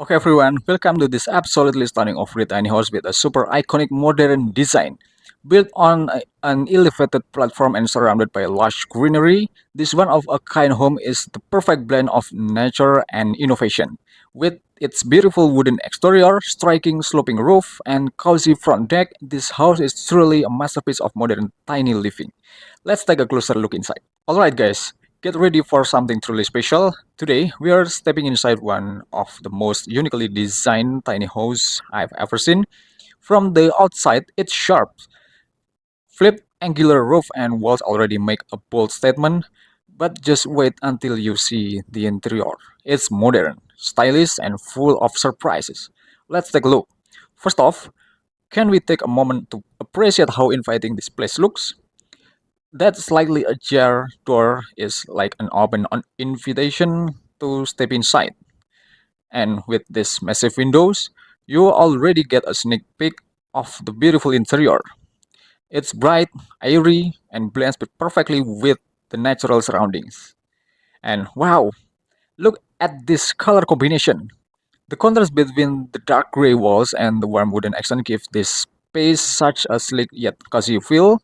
Okay, everyone, welcome to this absolutely stunning off-grid tiny house with a super iconic modern design. Built on an elevated platform and surrounded by lush greenery, this one-of-a-kind home is the perfect blend of nature and innovation. With its beautiful wooden exterior, striking sloping roof, and cozy front deck, this house is truly a masterpiece of modern tiny living. Let's take a closer look inside. Alright, guys, get ready for something truly special. Today, we are stepping inside one of the most uniquely designed tiny houses I've ever seen. From the outside, its sharp, flipped angular roof and walls already make a bold statement, but just wait until you see the interior. It's modern, stylish, and full of surprises. Let's take a look. First off, can we take a moment to appreciate how inviting this place looks? That slightly ajar door is like an invitation to step inside. And with these massive windows, you already get a sneak peek of the beautiful interior. It's bright, airy, and blends perfectly with the natural surroundings. And wow, look at this color combination. The contrast between the dark gray walls and the warm wooden accent gives this space such a sleek yet cozy feel.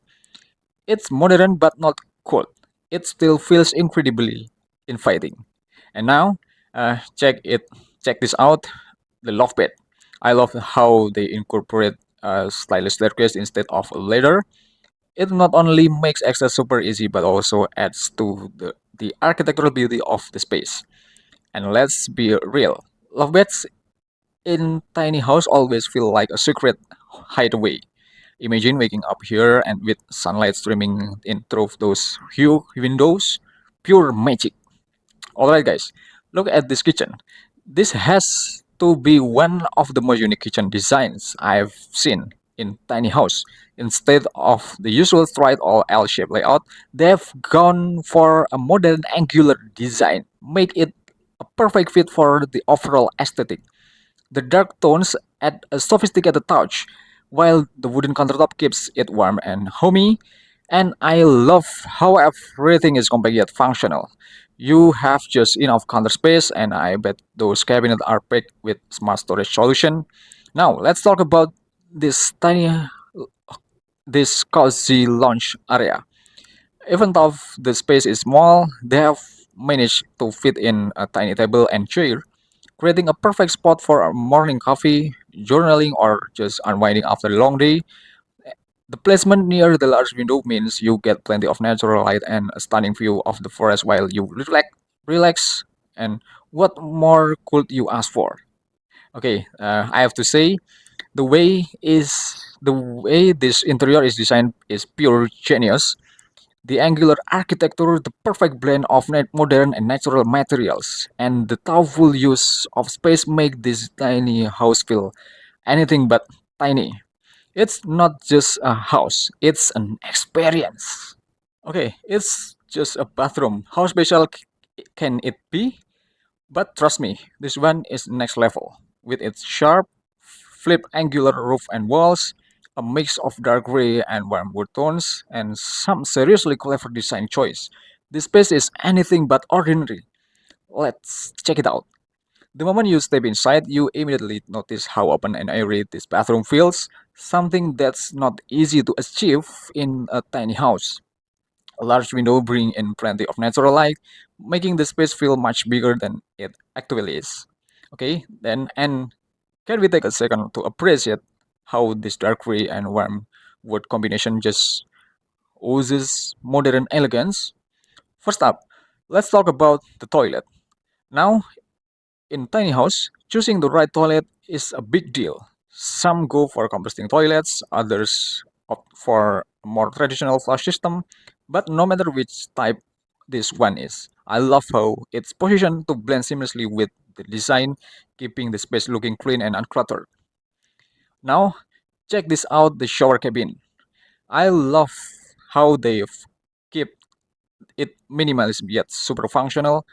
It's modern but not cold. It still feels incredibly inviting. And now, check it. Check this out. The loft bed. I love how they incorporate a stylish staircase instead of a ladder. It not only makes access super easy but also adds to the architectural beauty of the space. And let's be real. Loft beds in tiny house always feel like a secret hideaway. Imagine waking up here and with sunlight streaming in through those huge windows. Pure magic. Alright guys, look at this kitchen. This has to be one of the most unique kitchen designs I've seen in tiny house. Instead of the usual straight or L-shaped layout, they've gone for a modern angular design. Make it a perfect fit for the overall aesthetic. The dark tones add a sophisticated touch, while the wooden countertop keeps it warm and homey. And I love how everything is compact yet functional. You have just enough counter space, and I bet those cabinets are packed with smart storage solution. Now let's talk about this cozy lounge area. Even though the space is small, they have managed to fit in a tiny table and chair, creating a perfect spot for a morning coffee, journaling, or just unwinding after a long day. The placement near the large window means you get plenty of natural light and a stunning view of the forest while you relax. And what more could you ask for? Okay, I have to say the way this interior is designed is pure genius. The angular architecture, the perfect blend of modern and natural materials, and the thoughtful use of space make this tiny house feel anything but tiny. It's not just a house, it's an experience. Okay, it's just a bathroom. How special can it be? But trust me, this one is next level. With its sharp, flip angular roof and walls, a mix of dark gray and warm wood tones, and some seriously clever design choice. This space is anything but ordinary. Let's check it out. The moment you step inside, you immediately notice how open and airy this bathroom feels, something that's not easy to achieve in a tiny house. A large window bring in plenty of natural light, making the space feel much bigger than it actually is. Okay, then and can we take a second to appreciate how this dark gray and warm wood combination just oozes modern elegance? First up, let's talk about the toilet. Now, in tiny house, choosing the right toilet is a big deal. Some go for composting toilets, others opt for a more traditional flush system, but no matter which type this one is, I love how it's positioned to blend seamlessly with the design, keeping the space looking clean and uncluttered. Now, check this out the shower cabin. I love how they've kept it minimalist yet super functional.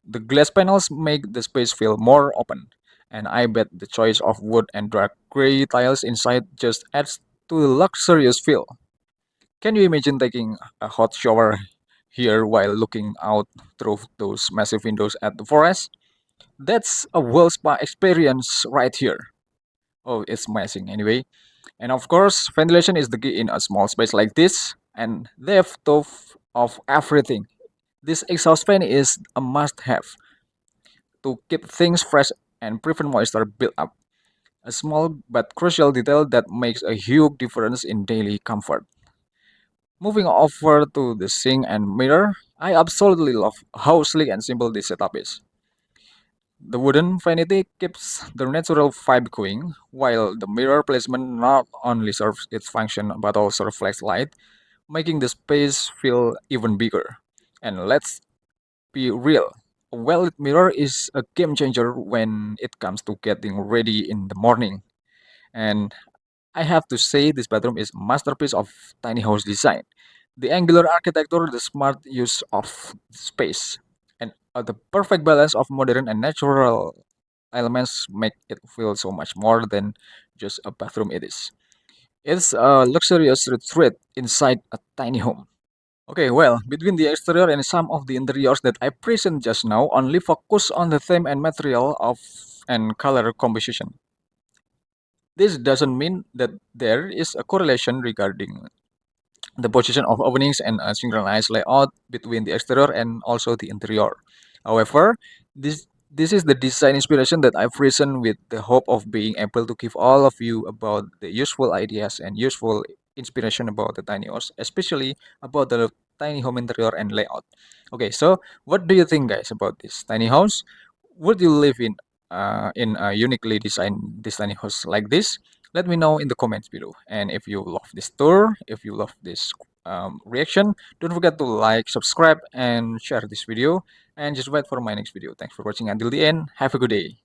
The glass panels make the space feel more open, and I bet the choice of wood and dark gray tiles inside just adds to the luxurious feel. Can you imagine taking a hot shower here while looking out through those massive windows at the forest? That's a well spa experience right here. Oh, it's amazing anyway. And of course, ventilation is the key in a small space like this, and they have thought of everything. This exhaust fan is a must have to keep things fresh and prevent moisture build up. A small but crucial detail that makes a huge difference in daily comfort. Moving over to the sink and mirror, I absolutely love how sleek and simple this setup is. The wooden vanity keeps the natural vibe going, while the mirror placement not only serves its function but also reflects light, making the space feel even bigger. And let's be real, a well-lit mirror is a game changer when it comes to getting ready in the morning. And I have to say this bedroom is masterpiece of tiny house design. The angular architecture, the smart use of space, and the perfect balance of modern and natural elements make it feel so much more than just a bathroom it is. It's a luxurious retreat inside a tiny home. Okay, well, between the exterior and some of the interiors that I present just now, only focus on the theme and material of and color composition. This doesn't mean that there is a correlation regarding the position of openings and a synchronized layout between the exterior and also the interior. However, this is the design inspiration that I've written with the hope of being able to give all of you about the useful ideas and useful inspiration about the tiny house, especially about the tiny home interior and layout. Okay, so what do you think, guys, about this tiny house? Would you live in a uniquely designed this tiny house like this? Let me know in the comments below. And if you love this tour, if you love this reaction, don't forget to like, subscribe, and share this video. And just wait for my next video. Thanks for watching until the end. Have a good day.